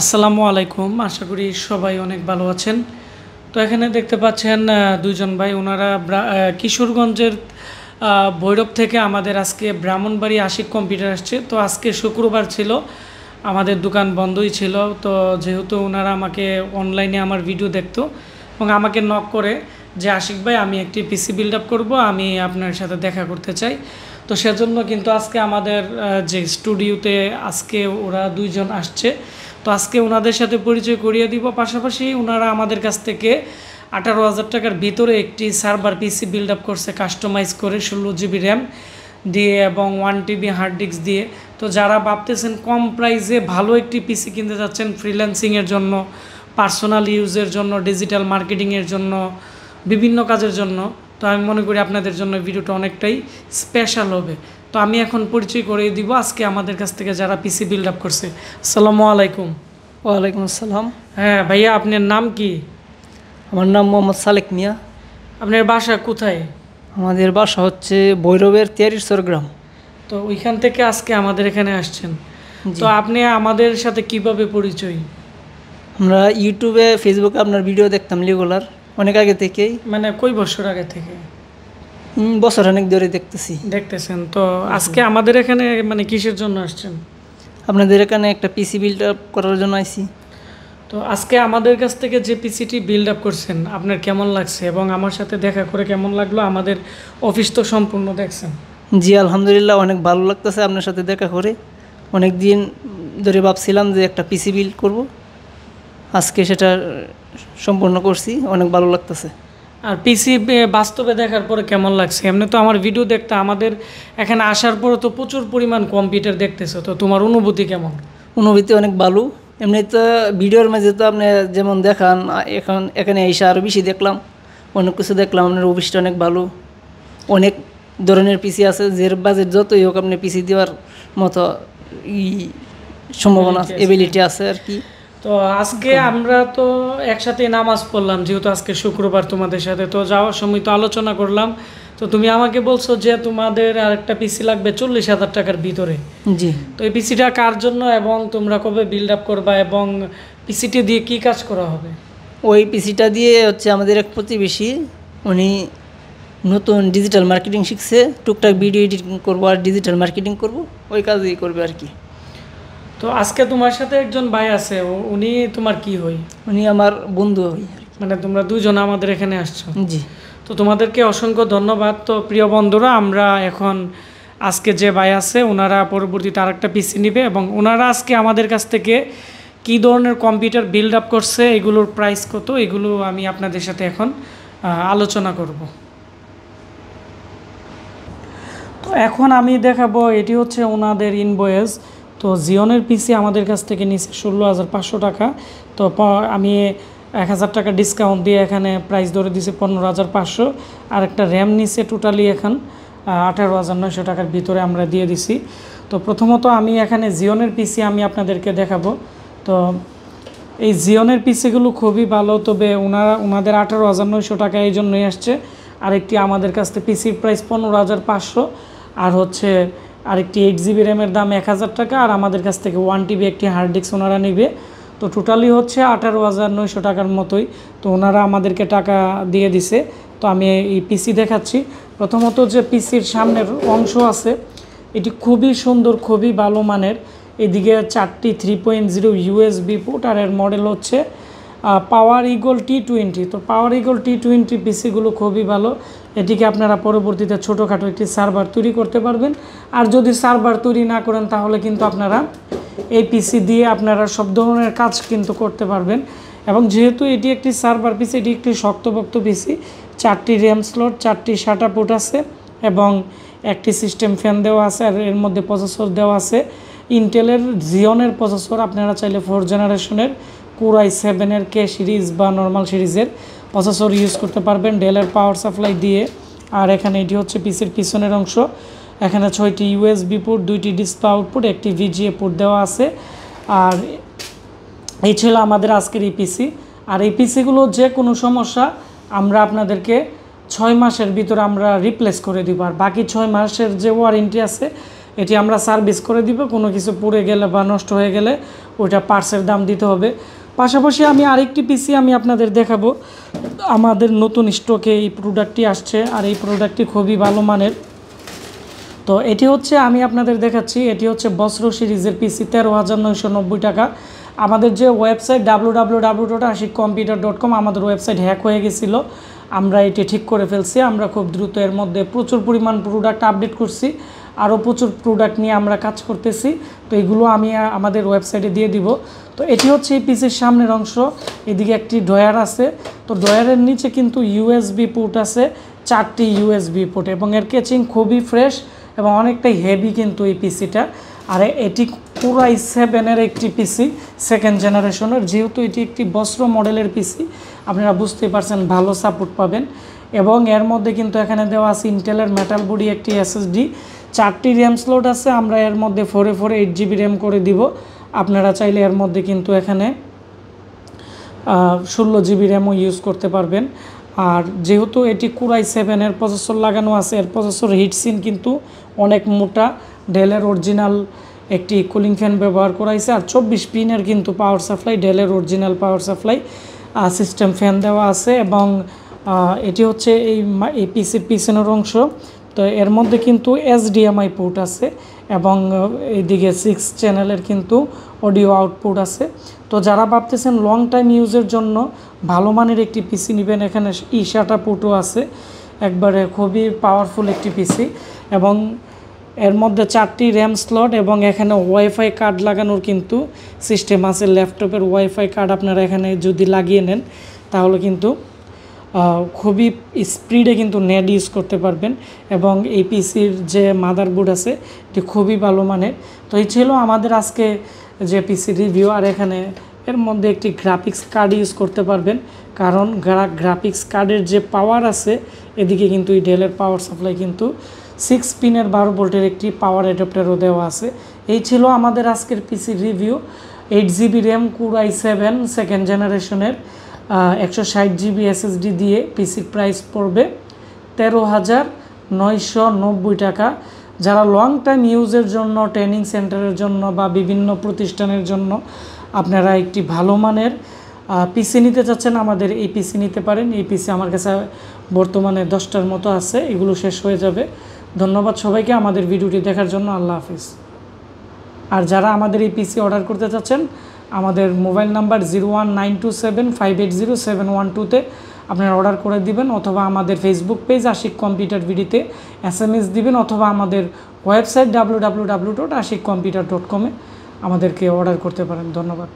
আসসালামু আলাইকুম। আশা করি সবাই অনেক ভালো আছেন। তো এখানে দেখতে পাচ্ছেন দুইজন ভাই, ওনারা কিশোরগঞ্জের ভৈরব থেকে আমাদের আজকে ব্রাহ্মণবাড়ি আশিক কম্পিউটার আসছে। তো আজকে শুক্রবার ছিল, আমাদের দোকান বন্ধই ছিল। তো যেহেতু ওনারা আমাকে অনলাইনে আমার ভিডিও দেখতো এবং আমাকে নক করে যে আশিক ভাই, আমি একটি পিসি বিল্ড আপ করবো, আমি আপনার সাথে দেখা করতে চাই। তো সেজন্য কিন্তু আজকে আমাদের যে স্টুডিওতে আজকে ওরা দুইজন আসছে। তো আজকে ওনাদের সাথে পরিচয় করিয়ে দিব। পাশাপাশি ওনারা আমাদের কাছ থেকে 18,000 টাকার ভিতরে একটি সার্ভার পিসি বিল্ড আপ করছে, কাস্টমাইজ করে 16 জিবি র্যাম দিয়ে এবং 1 টিবি হার্ড ডিস্ক দিয়ে। তো যারা ভাবতেছেন কম প্রাইসে ভালো একটি পিসি কিনতে যাচ্ছেন ফ্রিল্যান্সিংয়ের জন্য, পার্সোনাল ইউজের জন্য, ডিজিটাল মার্কেটিংয়ের জন্য, বিভিন্ন কাজের জন্য, তো আমি মনে করি আপনাদের জন্য ভিডিওটা অনেকটাই স্পেশাল হবে। তো আমি এখন পরিচয় করিয়ে দিব আজকে আমাদের কাছ থেকে যারা পিসি বিল্ড আপ করছে। আসসালামু আলাইকুম। ওয়ালাইকুম আসসালাম। হ্যাঁ ভাইয়া, আপনার নাম কি? আমার নাম মোহাম্মদ সালেক মিয়া। আপনার বাসা কোথায়? আমাদের বাসা হচ্ছে ভৈরবের তেয়ারিরচর গ্রাম। তো ওইখান থেকে আজকে আমাদের এখানে আসছেন। জি। তো আপনি আমাদের সাথে কিভাবে পরিচয়? আমরা ইউটিউবে ফেসবুকে আপনার ভিডিও দেখতাম রেগুলার, অনেক আগে থেকেই, মানে কই বছর আগে থেকে বছর অনেক ধরে দেখতেছি। দেখতেছেন? তো আজকে আমাদের এখানে মানে কিসের জন্য আসছেন? আপনাদের এখানে একটা পিসি বিল্ড আপ করার জন্য আইছি। তো আজকে আমাদের কাছ থেকে যে পিসিটি বিল্ড আপ করছেন আপনার কেমন লাগছে এবং আমার সাথে দেখা করে কেমন লাগলো? আমাদের অফিস তো সম্পূর্ণ দেখছেন। জি আলহামদুলিল্লাহ, অনেক ভালো লাগতেছে আপনার সাথে দেখা করে। অনেক দিন ধরে ভাবছিলাম যে একটা পিসি বিল্ড করব, আজকে সেটা সম্পূর্ণ করছি, অনেক ভালো লাগতেছে। আর পিসি বাস্তবে দেখার পরে কেমন লাগছে? এমনি তো আমার ভিডিও দেখতে, আমাদের এখানে আসার পরে তো প্রচুর পরিমাণ কম্পিউটার দেখতেছো, তো তোমার অনুভূতি কেমন? অনুভূতি অনেক ভালো। এমনি তো ভিডিওর মাঝে তো আপনি যেমন দেখান, এখন এখানে এসে আরও বেশি দেখলাম, অনেক কিছু দেখলাম। আপনার অফিসটা অনেক ভালো, অনেক ধরনের পিসি আছে, যে বাজেট যতই হোক আপনি পিসি দেওয়ার মতো সম্ভাবনা, এবিলিটি আছে আর কি। তো আজকে আমরা তো একসাথে নামাজ পড়লাম, যেহেতু আজকে শুক্রবার তোমাদের সাথে, তো যাওয়ার সময় তো আলোচনা করলাম। তো তুমি আমাকে বলছো যে তোমাদের আরেকটা পিসি লাগবে 40,000 টাকার ভিতরে। জি। তো এই পিসিটা কার জন্য এবং তোমরা কবে বিল্ড আপ করবা এবং পিসিটি দিয়ে কি কাজ করা হবে? ওই পিসিটা দিয়ে হচ্ছে আমাদের এক প্রতিবেশী, উনি নতুন ডিজিটাল মার্কেটিং শিখছে, টুকটাক ভিডিও এডিটিং করবো আর ডিজিটাল মার্কেটিং করবো, ওই কাজই করবে আর কি। তো আজকে তোমার সাথে একজন ভাই আছে, উনি তোমার কি হই? উনি আমার বন্ধু হই আর কি। মানে তোমরা দুজন আমাদের এখানে আসছো। জি। তো তোমাদেরকে অসংখ্য ধন্যবাদ। তো প্রিয় বন্ধুরা, আমরা এখন আজকে যে ভাই আছে ওনারা পরবর্তীতে আরেকটা পিসি নেবে এবং ওনারা আজকে আমাদের কাছ থেকে কী ধরনের কম্পিউটার বিল্ড আপ করছে, এগুলোর প্রাইস কত, এগুলো আমি আপনাদের সাথে এখন আলোচনা করব। তো এখন আমি দেখাবো, এটি হচ্ছে ওনাদের ইনভয়েস। তো জিওনের পিসি আমাদের কাছ থেকে নিচ্ছে 16,500 টাকা। তো আমি 1,000 টাকা ডিসকাউন্ট দিয়ে এখানে প্রাইস ধরে দিয়েছে 15,500। আর একটা র্যাম নিচ্ছে টোটালি এখন 18,900 টাকার ভিতরে আমরা দিয়ে দিছি। তো প্রথমত আমি এখানে জিওনের পিসি আমি আপনাদেরকে দেখাবো। তো এই জিওনের পিসিগুলো খুবই ভালো, তবে ওনাদের 18,900 টাকা এই জন্যই আসছে। আরেকটি আমাদের কাছ থেকে পিসির প্রাইস 15,500, আর হচ্ছে আরেকটি 8 জিবি র্যামের দাম 1,000 টাকা, আর আমাদের কাছ থেকে 1 টিবি একটি হার্ড ডিস্ক ওনারা নেবে। তো টোটালি হচ্ছে 18,900 টাকার মতোই। তো ওনারা আমাদেরকে টাকা দিয়ে দিছে। তো আমি এই পিসি দেখাচ্ছি। প্রথমত যে পিসির সামনের অংশ আছে, এটি খুবই সুন্দর, খুবই ভালো মানের। এদিকে 4টি 3.0 ইউএসবি পোর্ট, আর এর মডেল হচ্ছে পাওয়ার ইগল T20। তো পাওয়ার ইগল T20 পিসিগুলো খুবই ভালো। এটিকে আপনারা পরবর্তীতে ছোটোখাটো একটি সার্ভার তৈরি করতে পারবেন। আর যদি সার্ভার তৈরি না করেন তাহলে কিন্তু আপনারা এই পিসি দিয়ে আপনারা সব ধরনের কাজ কিন্তু করতে পারবেন। এবং যেহেতু এটি একটি সার্ভার পিসি, এটি একটি শক্তপোক্ত পিসি, 4টি র্যাম স্লট, 4টি SATA পোর্ট আছে এবং একটি সিস্টেম ফ্যান দেওয়া আছে, আর এর মধ্যে প্রসেসর দেওয়া আছে ইন্টেলের জিওনের প্রসেসর। আপনারা চাইলে 4 জেনারেশনের Core i7-এর K সিরিজ বা নর্মাল সিরিজের প্রসেসর ইউজ করতে পারবেন ডেলের পাওয়ার সাপ্লাই দিয়ে। আর এখানে এটি হচ্ছে পিসির পিছনের অংশ। এখানে 6টি ইউএসবি পোর্ট, 2টি ডিসপ্লে আউটপুট, একটি VGA পোর্ট দেওয়া আছে। আর এই ছিল আমাদের আজকের এই পিসি। আর এই পিসিগুলো যে কোনো সমস্যা আমরা আপনাদেরকে 6 মাসের ভিতরে আমরা রিপ্লেস করে দিব। আর বাকি 6 মাসের যে ওয়ারেন্টি আছে এটি আমরা সার্ভিস করে দিব, কোনো কিছু পুড়ে গেলে বা নষ্ট হয়ে গেলে ওইটা পার্টসের দাম দিতে হবে। পাশাপাশি আমি আরেকটি পিসি আমি আপনাদের দেখাবো, আমাদের নতুন স্টকে এই প্রোডাক্টটি আসছে, আর এই প্রোডাক্টটি খুবই ভালো মানের। তো এটি হচ্ছে আমি আপনাদের দেখাচ্ছি, এটি হচ্ছে বস্ত্র সিরিজের পিসি, 13,990 টাকা। আমাদের যে ওয়েবসাইট www.ashikcomputer.com, আমাদের ওয়েবসাইট হ্যাক হয়ে গেছিলো, আমরা এটি ঠিক করে ফেলছি। আমরা খুব দ্রুত এর মধ্যে প্রচুর পরিমাণ প্রোডাক্ট আপডেট করছি, আরও প্রচুর প্রোডাক্ট নিয়ে আমরা কাজ করতেছি। তো এগুলো আমি আমাদের ওয়েবসাইটে দিয়ে দিব। তো এটি হচ্ছে এই পিসির সামনের অংশ, এদিকে একটি ড্রয়ার আছে। তো ড্রয়ারের নিচে কিন্তু ইউএসবি পোর্ট আছে, 4টি ইউএসবি পোর্ট, এবং এর কেচিং খুবই ফ্রেশ এবং অনেকটাই হেভি কিন্তু এই পিসিটা। আর এটি Core i7-এর একটি পিসি, সেকেন্ড জেনারেশনের। যেহেতু এটি একটি বস্ত্র মডেলের পিসি, আপনারা বুঝতেই পারছেন ভালো সাপোর্ট পাবেন। এবং এর মধ্যে কিন্তু এখানে দেওয়া আছে ইন্টেলের মেটাল বডি একটি এসএসডি, 4টি র্যাম স্লট আছে। আমরা এর মধ্যে 8GB র্যাম করে দিব। আপনারা চাইলে এর মধ্যে কিন্তু এখানে 16GB র্যামও ইউজ করতে পারবেন। আর যেহেতু এটি Core i7-এর প্রসেসর লাগানো আছে, এর প্রসেসর হিটসিন কিন্তু অনেক মোটা, ডেলের অরিজিনাল একটি কুলিং ফ্যান ব্যবহার করা হয়েছে। আর 24 পিনের কিন্তু পাওয়ার সাপ্লাই, ডেলের original power supply system fan দেওয়া আছে। এবং এটি হচ্ছে এই পিসির পিছনের অংশ। তো এর মধ্যে কিন্তু HDMI পোর্ট আছে, এবং এইদিকে 6 চ্যানেলের কিন্তু অডিও আউটপুট আছে। তো যারা ভাবতেছেন লং টাইম ইউজের জন্য ভালো মানের একটি পিসি নেবেন, এখানে ইশাটা পোর্টও আছে, একবারে খুবই পাওয়ারফুল একটি পিসি। এবং এর মধ্যে 4টি র্যাম স্লট, এবং এখানে ওয়াইফাই কার্ড লাগানোর কিন্তু সিস্টেম আছে। ল্যাপটপের ওয়াইফাই কার্ড আপনারা এখানে যদি লাগিয়ে নেন, তাহলে কিন্তু খুবই স্পিডে কিন্তু নেট ইউজ করতে পারবেন। এবং এই পিসির যে মাদারবোর্ড আছে এটি খুবই ভালো মানের। তো এই ছিল আমাদের আজকে যে পিসি রিভিউ। আর এখানে এর মধ্যে একটি গ্রাফিক্স কার্ড ইউজ করতে পারবেন, কারণ গ্রাফিক্স কার্ডের যে পাওয়ার আছে, এদিকে কিন্তু এই ডেলের পাওয়ার সাপ্লাই কিন্তু 6 পিনের 12 ভোল্টের একটি পাওয়ার অ্যাডাপ্টারও দেওয়া আছে। এই ছিল আমাদের আজকের PC review. 8GB RAM Core i7 second জেনারেশনের, 160GB SSD দিয়ে পিসির প্রাইস পড়বে 13,990 টাকা। যারা লং টাইম ইউজের জন্য, ট্রেনিং সেন্টারের জন্য বা বিভিন্ন প্রতিষ্ঠানের জন্য আপনারা একটি ভালো মানের পিসি নিতে চাচ্ছেন, আমাদের এই পিসি নিতে পারেন। এই পিসি আমার কাছে বর্তমানে 10টার মতো আছে, এগুলো শেষ হয়ে যাবে। ধন্যবাদ সবাইকে আমাদের ভিডিওটি দেখার জন্য। আল্লাহ হাফিজ। আর যারা আমাদের এই পিসি অর্ডার করতে চাচ্ছেন, আমাদের মোবাইল নাম্বার 01927580712-তে আপনারা অর্ডার করে দিবেন, অথবা আমাদের ফেসবুক পেজ আশিক কম্পিউটার ভিডিওতে SMS দিবেন, অথবা আমাদের ওয়েবসাইট www.ashikcomputer.com-এ আমাদেরকে অর্ডার করতে পারেন। ধন্যবাদ।